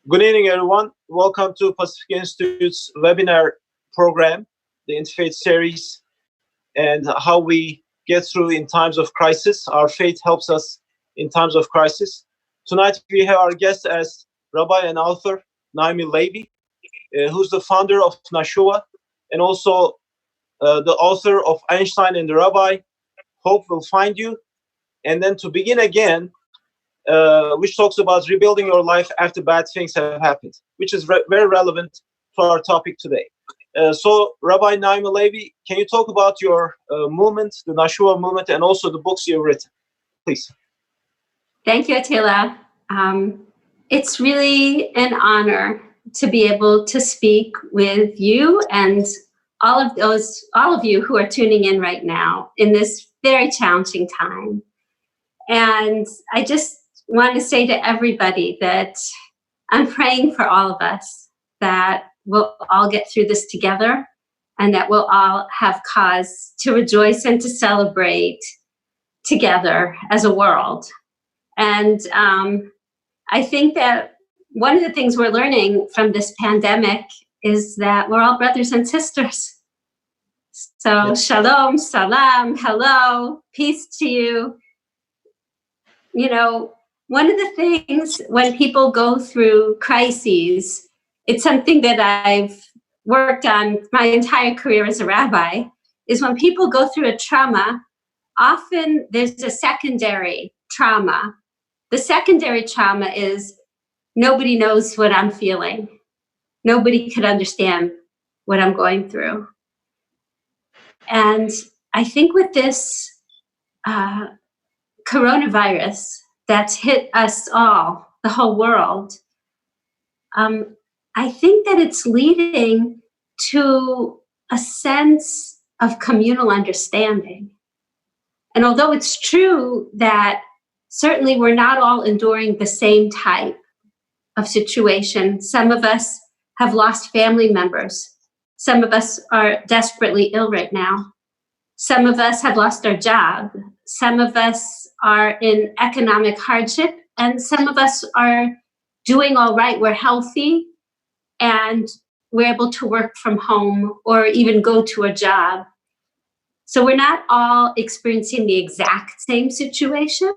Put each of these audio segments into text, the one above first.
Good evening, everyone. Welcome to Pacific Institute's webinar program, the Interfaith series, and how we get through in times of crisis. Our faith helps us in times of crisis. Tonight, we have our guest as Rabbi and author Naomi Levy, who's the founder of Nashuva, and also the author of Einstein and the Rabbi, Hope Will Find You. And then to begin again, which talks about rebuilding your life after bad things have happened, which is very relevant to our topic today. So, Rabbi Naomi Levy, can you talk about your movement, the Nashuva movement, and also the books you've written, please? Thank you, Attila. It's really an honor to be able to speak with you and all of you who are tuning in right now in this very challenging time. And I just want to say to everybody that I'm praying for all of us, that we'll all get through this together and that we'll all have cause to rejoice and to celebrate together as a world. And I think that one of the things we're learning from this pandemic is that we're all brothers and sisters. So yes. Shalom, salam, hello, peace to you. You know, one of the things when people go through crises, it's something that I've worked on my entire career as a rabbi, is when people go through a trauma, often there's a secondary trauma. The secondary trauma is nobody knows what I'm feeling. Nobody could understand what I'm going through. And I think with this coronavirus that's hit us all, the whole world, I think that it's leading to a sense of communal understanding. And although it's true that certainly we're not all enduring the same type of situation, some of us have lost family members. Some of us are desperately ill right now. Some of us have lost our job. Some of us are in economic hardship, and some of us are doing all right. We're healthy, and we're able to work from home or even go to a job. So we're not all experiencing the exact same situation,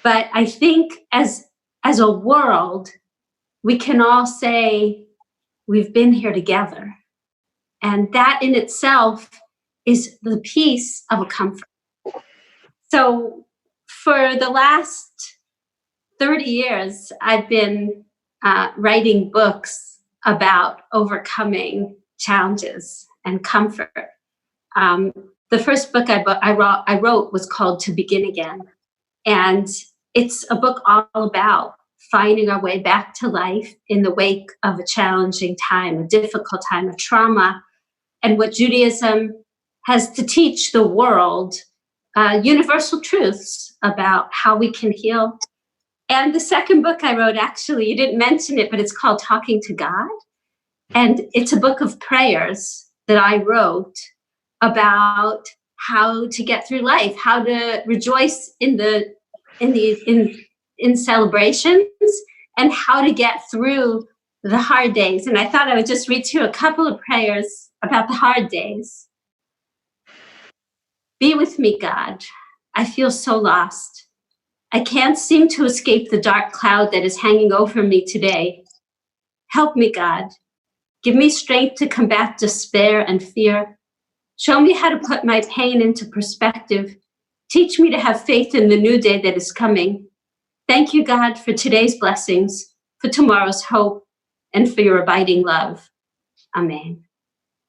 but I think as a world, we can all say we've been here together. And that in itself is the piece of a comfort. So for the last 30 years, I've been writing books about overcoming challenges and comfort. The first book I wrote was called To Begin Again. And it's a book all about finding our way back to life in the wake of a challenging time, a difficult time, a trauma, and what Judaism has to teach the world, universal truths about how we can heal. And the second book I wrote, actually, you didn't mention it, but it's called Talking to God. And it's a book of prayers that I wrote about how to get through life, how to rejoice in celebrations, and how to get through the hard days. And I thought I would just read to you a couple of prayers about the hard days. Be with me, God. I feel so lost. I can't seem to escape the dark cloud that is hanging over me today. Help me, God. Give me strength to combat despair and fear. Show me how to put my pain into perspective. Teach me to have faith in the new day that is coming. Thank you, God, for today's blessings, for tomorrow's hope, and for your abiding love. Amen.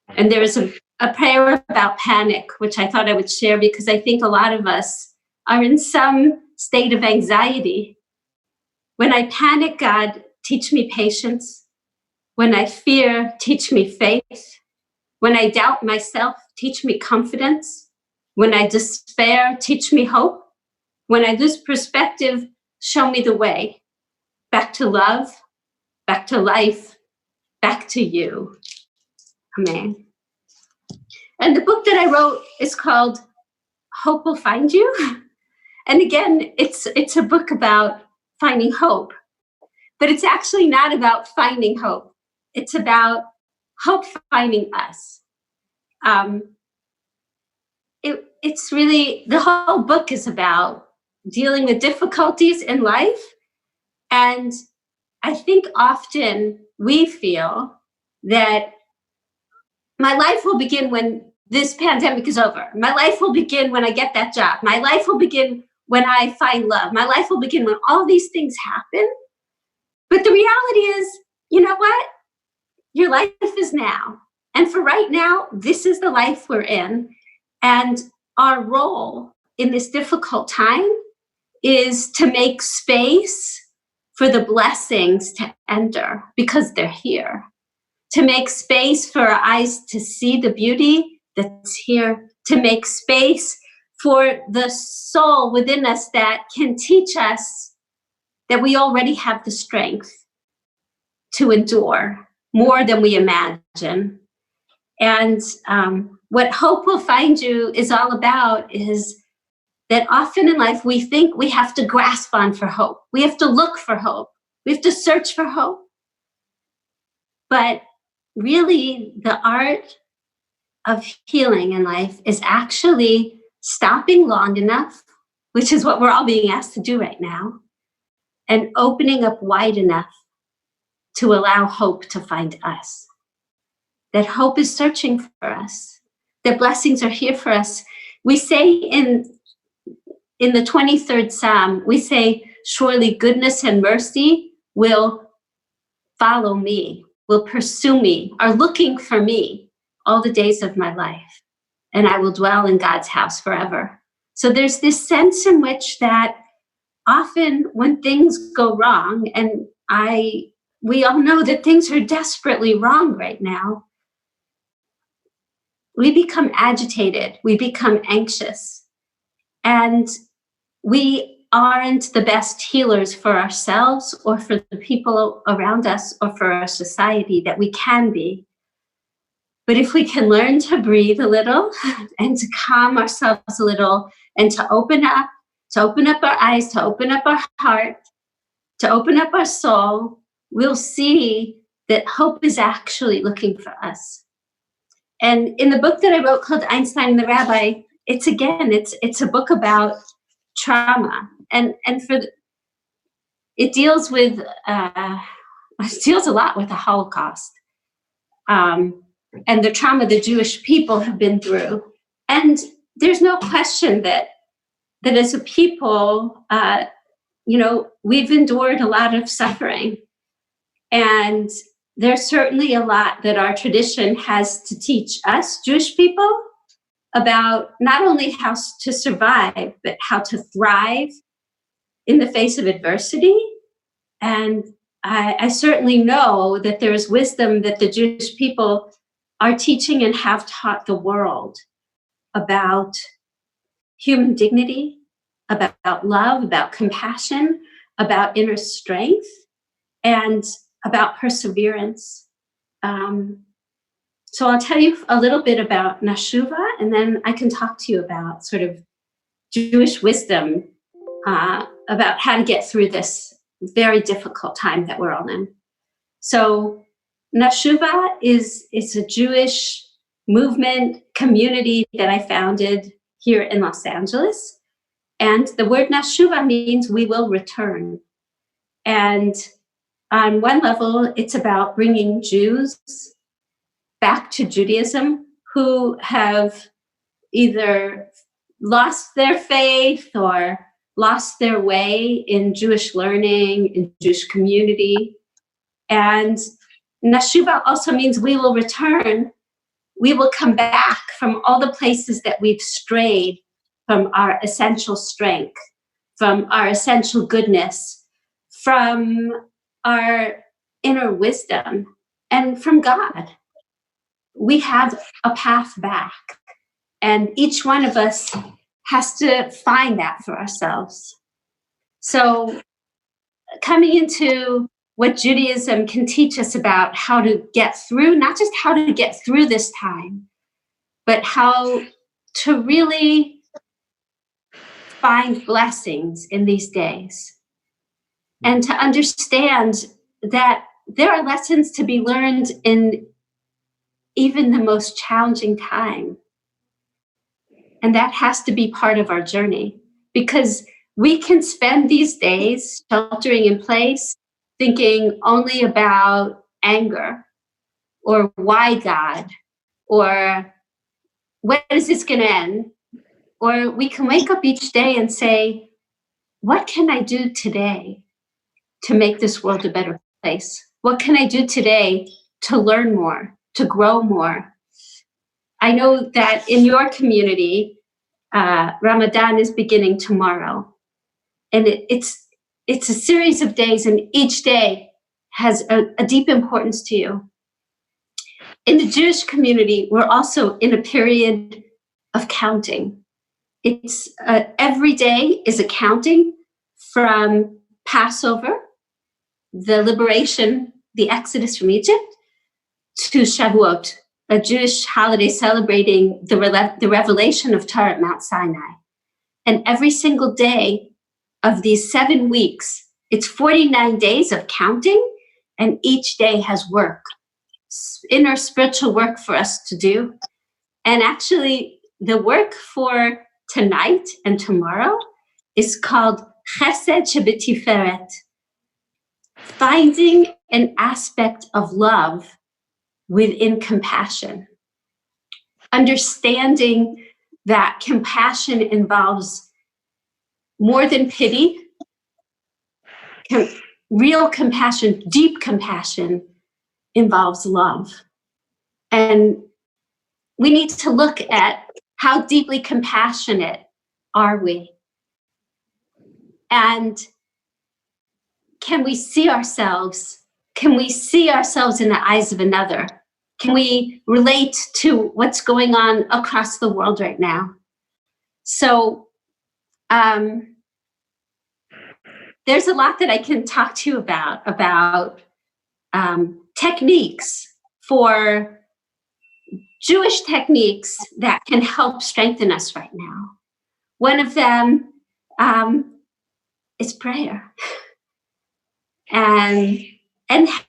And there is a prayer about panic, which I thought I would share because I think a lot of us are in some state of anxiety. When I panic, God, teach me patience. When I fear, teach me faith. When I doubt myself, teach me confidence. When I despair, teach me hope. When I lose perspective, show me the way. Back to love, back to life, back to you. Amen. And the book that I wrote is called Hope Will Find You. And again, it's a book about finding hope. But it's actually not about finding hope. It's about hope finding us. It's really, the whole book is about dealing with difficulties in life. And I think often we feel that my life will begin when this pandemic is over. My life will begin when I get that job. My life will begin when I find love. My life will begin when all these things happen. But the reality is, you know what? Your life is now. And for right now, this is the life we're in. And our role in this difficult time is to make space for the blessings to enter because they're here. To make space for our eyes to see the beauty that's here. To make space for the soul within us that can teach us that we already have the strength to endure more than we imagine. And what Hope Will Find You is all about is that often in life we think we have to grasp on for hope. We have to look for hope. We have to search for hope. But really, the art of healing in life is actually stopping long enough, which is what we're all being asked to do right now, and opening up wide enough to allow hope to find us. That hope is searching for us. That blessings are here for us. We say in the 23rd Psalm, we say, surely goodness and mercy will follow me, will pursue me, are looking for me all the days of my life. And I will dwell in God's house forever. So there's this sense in which that often when things go wrong, and we all know that things are desperately wrong right now, we become agitated, we become anxious, and we aren't the best healers for ourselves or for the people around us or for our society that we can be. But if we can learn to breathe a little and to calm ourselves a little and to open up our eyes, to open up our heart, to open up our soul, we'll see that hope is actually looking for us. And in the book that I wrote called Einstein and the Rabbi, it's a book about trauma. And it deals a lot with the Holocaust and the trauma the Jewish people have been through. And there's no question that as a people, we've endured a lot of suffering. And there's certainly a lot that our tradition has to teach us, Jewish people, about not only how to survive, but how to thrive in the face of adversity. And I certainly know that there is wisdom that the Jewish people are teaching and have taught the world about human dignity, about love, about compassion, about inner strength, and about perseverance. So I'll tell you a little bit about Nashuva, and then I can talk to you about sort of Jewish wisdom about how to get through this very difficult time that we're all in. So Nashuva is a Jewish movement community that I founded here in Los Angeles. And the word Nashuva means we will return. And on one level, it's about bringing Jews back to Judaism who have either lost their faith or lost their way in Jewish learning, in Jewish community. And Nashuva also means we will return. We will come back from all the places that we've strayed from our essential strength, from our essential goodness, from our inner wisdom, and from God. We have a path back, and each one of us has to find that for ourselves. So coming into what Judaism can teach us about how to get through, not just how to get through this time, but how to really find blessings in these days. and to understand that there are lessons to be learned in even the most challenging time. And that has to be part of our journey, because we can spend these days sheltering in place, thinking only about anger or why God, or when is this going to end? Or we can wake up each day and say, what can I do today to make this world a better place? What can I do today to learn more, to grow more? I know that in your community, Ramadan is beginning tomorrow. And it's a series of days, and each day has a deep importance to you. In the Jewish community, we're also in a period of counting. It's every day is a counting from Passover, the liberation, the Exodus from Egypt, to Shavuot, a Jewish holiday celebrating the revelation of Torah at Mount Sinai. And every single day of these 7 weeks, it's 49 days of counting, and each day has work, inner spiritual work for us to do. And actually, the work for tonight and tomorrow is called Chesed Shebetiferet, finding an aspect of love within compassion. Understanding that compassion involves more than pity. Real compassion, deep compassion, involves love. And we need to look at how deeply compassionate are we? And can we see ourselves? Can we see ourselves in the eyes of another? Can we relate to what's going on across the world right now? So there's a lot that I can talk to you about techniques, for Jewish techniques that can help strengthen us right now. One of them is prayer. And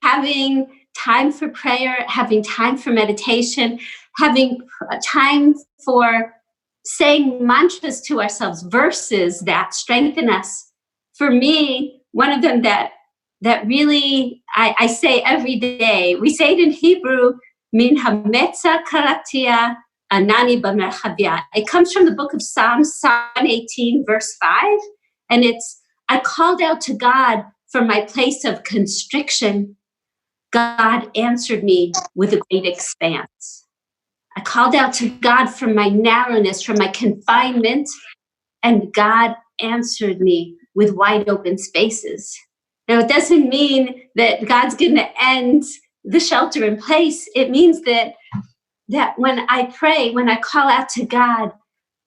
having time for prayer, having time for meditation, having time for saying mantras to ourselves, verses that strengthen us. For me, one of them that really I say every day, we say it in Hebrew, Min hametza karatia anani b'merchavia. It comes from the book of Psalms, Psalm 18, verse 5. And it's, I called out to God from my place of constriction. God answered me with a great expanse. I called out to God from my narrowness, from my confinement, and God answered me with wide open spaces. Now, it doesn't mean that God's going to end the shelter in place. It means that when I pray, when I call out to God,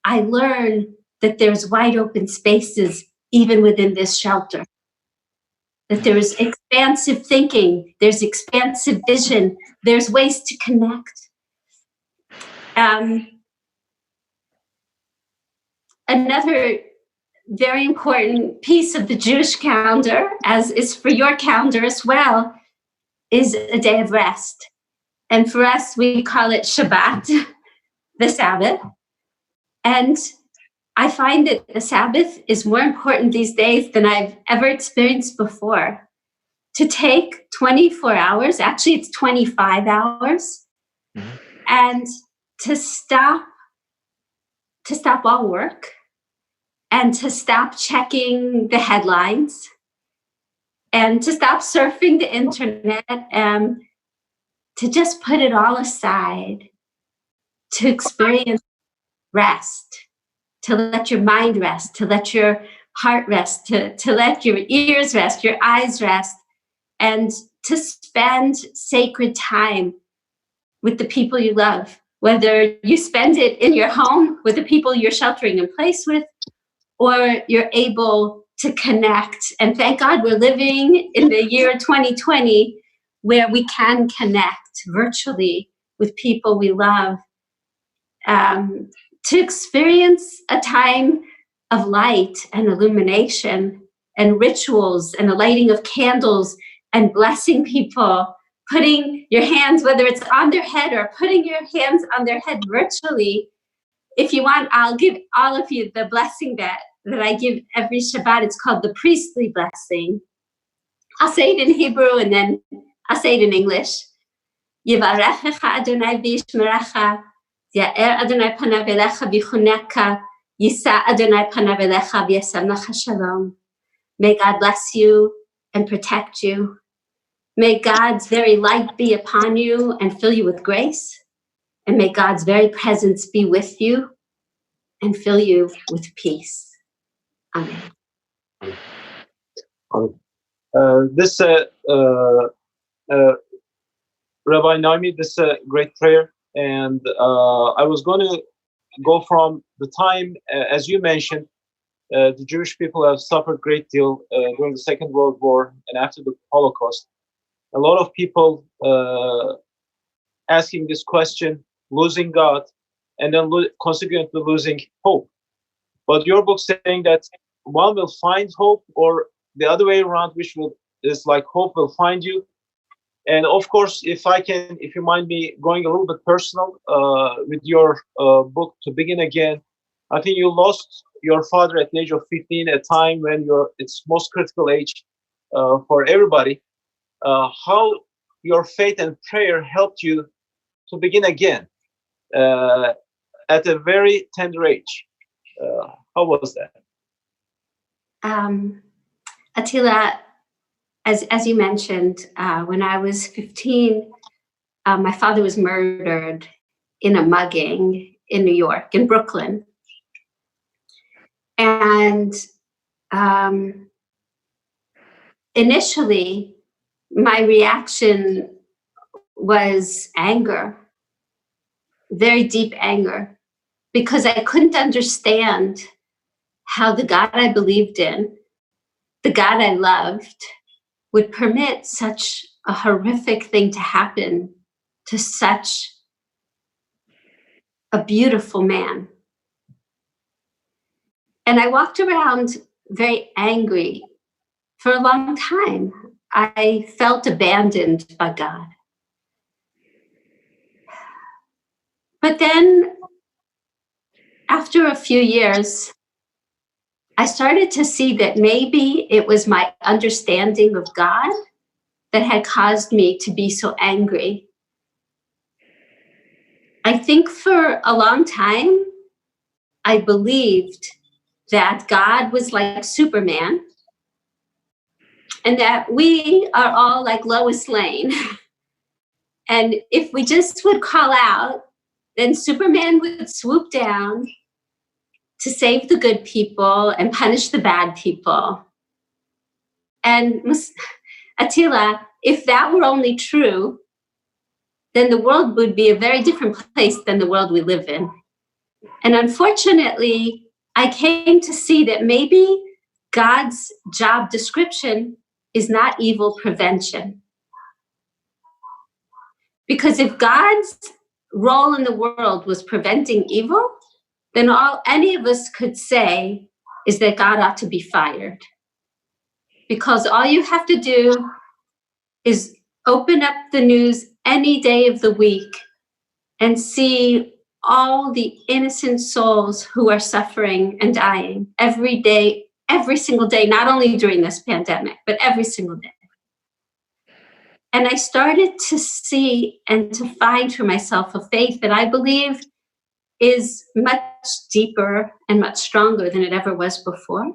I learn that there's wide open spaces even within this shelter. That there's expansive thinking, there's expansive vision, there's ways to connect. Another very important piece of the Jewish calendar, as is for your calendar as well, is a day of rest. And for us, we call it Shabbat, the Sabbath. And I find that the Sabbath is more important these days than I've ever experienced before. To take 24 hours, actually it's 25 hours, and to stop all work, and to stop checking the headlines, and to stop surfing the internet, and to just put it all aside, to experience rest, to let your mind rest, to let your heart rest, to let your ears rest, your eyes rest, and to spend sacred time with the people you love, whether you spend it in your home with the people you're sheltering in place with, or you're able to connect. And thank God we're living in the year 2020 where we can connect virtually with people we love, to experience a time of light and illumination and rituals and the lighting of candles and blessing people, putting your hands, whether it's on their head or putting your hands on their head virtually. If you want, I'll give all of you the blessing that I give every Shabbat. It's called the priestly blessing. I'll say it in Hebrew and then I'll say it in English. Yivarechecha Adonai v'yishmerecha, Ya'er Adonai panav elecha v'chuneka, Yisa Adonai panav elecha v'yasamlecha shalom. May God bless you and protect you. May God's very light be upon you and fill you with grace. And may God's very presence be with you and fill you with peace. Amen. This Rabbi Naomi, this is a great prayer, and I was going to go from the time, as you mentioned, the Jewish people have suffered a great deal during the Second World War and after the Holocaust. A lot of people asking this question, losing God, and then consequently losing hope. But your book saying that one will find hope, or the other way around, which is like hope will find you. And of course, if you mind me going a little bit personal with your book to begin again, I think you lost your father at the age of 15, a time when it's most critical age for everybody. How your faith and prayer helped you to begin again at a very tender age. How was that? Attila, as you mentioned, when I was 15, my father was murdered in a mugging in New York, in Brooklyn. And initially, my reaction was anger, very deep anger, because I couldn't understand how the God I believed in, the God I loved, would permit such a horrific thing to happen to such a beautiful man. And I walked around very angry for a long time. I felt abandoned by God. But then, after a few years, I started to see that maybe it was my understanding of God that had caused me to be so angry. I think for a long time, I believed that God was like Superman and that we are all like Lois Lane. And if we just would call out, then Superman would swoop down to save the good people and punish the bad people. And Attila, if that were only true, then the world would be a very different place than the world we live in. And unfortunately, I came to see that maybe God's job description is not evil prevention. Because if God's role in the world was preventing evil, then all any of us could say is that God ought to be fired. Because all you have to do is open up the news any day of the week and see all the innocent souls who are suffering and dying every day, every single day, not only during this pandemic, but every single day. And I started to see and to find for myself a faith that I believe is much deeper and much stronger than it ever was before.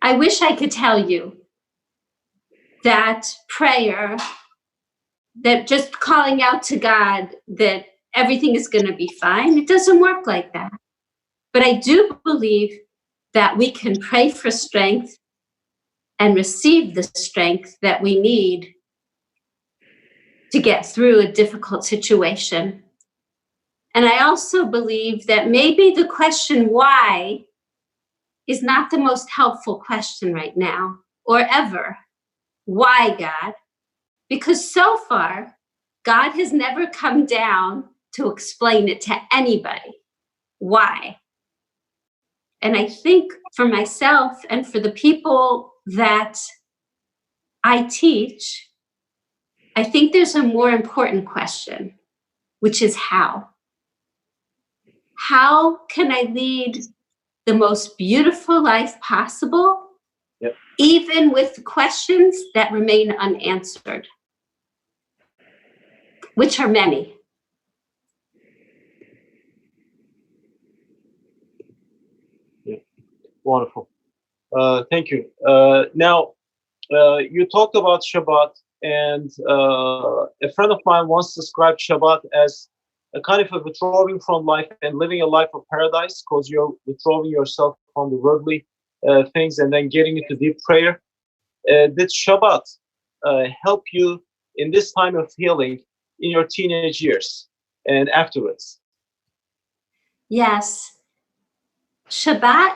I wish I could tell you that prayer, that just calling out to God that everything is going to be fine. It doesn't work like that. But I do believe that we can pray for strength and receive the strength that we need to get through a difficult situation. And I also believe that maybe the question why is not the most helpful question right now or ever. Why, God? Because so far, God has never come down to explain it to anybody. Why? And I think for myself and for the people that I teach, I think there's a more important question, which is how. How can I lead the most beautiful life possible, even with questions that remain unanswered, which are many? Yeah. Wonderful. Thank you. Now, you talked about Shabbat, and a friend of mine once described Shabbat as a kind of a withdrawing from life and living a life of paradise, because you're withdrawing yourself from the worldly things and then getting into deep prayer. Did Shabbat help you in this time of healing in your teenage years and afterwards? Yes. Shabbat,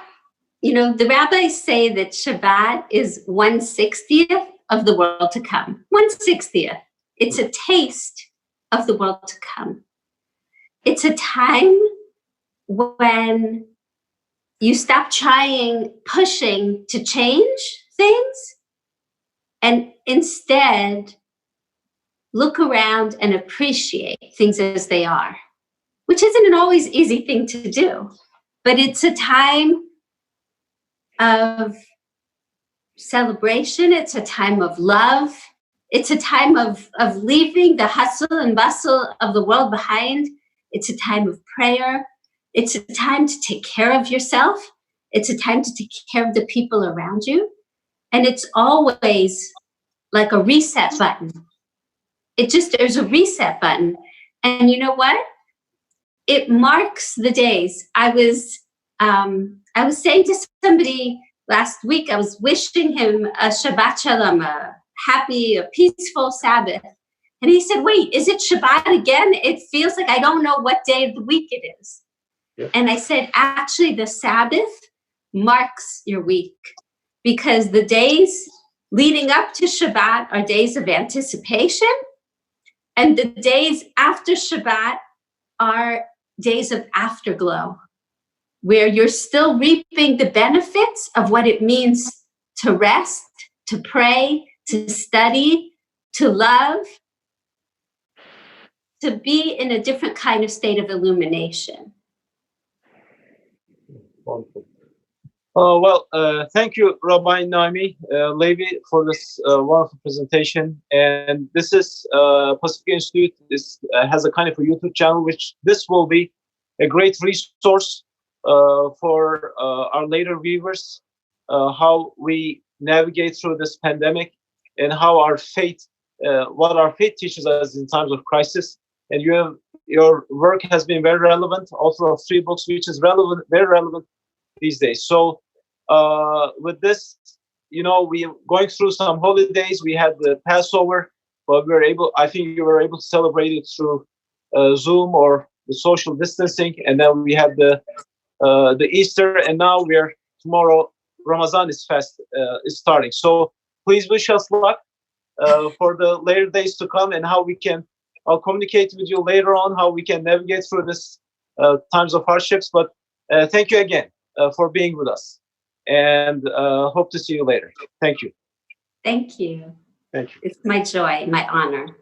the rabbis say that Shabbat is 1/60th of the world to come. 1/60th. It's a taste of the world to come. It's a time when you stop pushing to change things, and instead look around and appreciate things as they are, which isn't an always easy thing to do. But it's a time of celebration. It's a time of love. It's a time of leaving the hustle and bustle of the world behind. It's a time of prayer. It's a time to take care of yourself. It's a time to take care of the people around you. And it's always like a reset button. There's a reset button. And you know what? It marks the days. I was saying to somebody last week, I was wishing him a Shabbat Shalom, a happy, a peaceful Sabbath. And he said, wait, is it Shabbat again? It feels like I don't know what day of the week it is. Yeah. And I said, actually, the Sabbath marks your week, because the days leading up to Shabbat are days of anticipation. And the days after Shabbat are days of afterglow, where you're still reaping the benefits of what it means to rest, to pray, to study, to love, to be in a different kind of state of illumination. Wonderful. Thank you, Rabbi Naomi Levy, for this wonderful presentation. And this is Pacific Institute has a kind of a YouTube channel, which this will be a great resource for our later viewers, how we navigate through this pandemic and how our faith, what our faith teaches us in times of crisis. And your work has been very relevant, author of 3 books, which is very relevant these days. So with this, we going through some holidays. We had the Passover, but I think you were able to celebrate it through Zoom or the social distancing. And then we had the Easter, and now tomorrow Ramadan is starting. So please wish us luck for the later days to come, and how I'll communicate with you later on how we can navigate through this times of hardships. But thank you again for being with us, and hope to see you later. Thank you. Thank you. Thank you. It's my joy, my honor.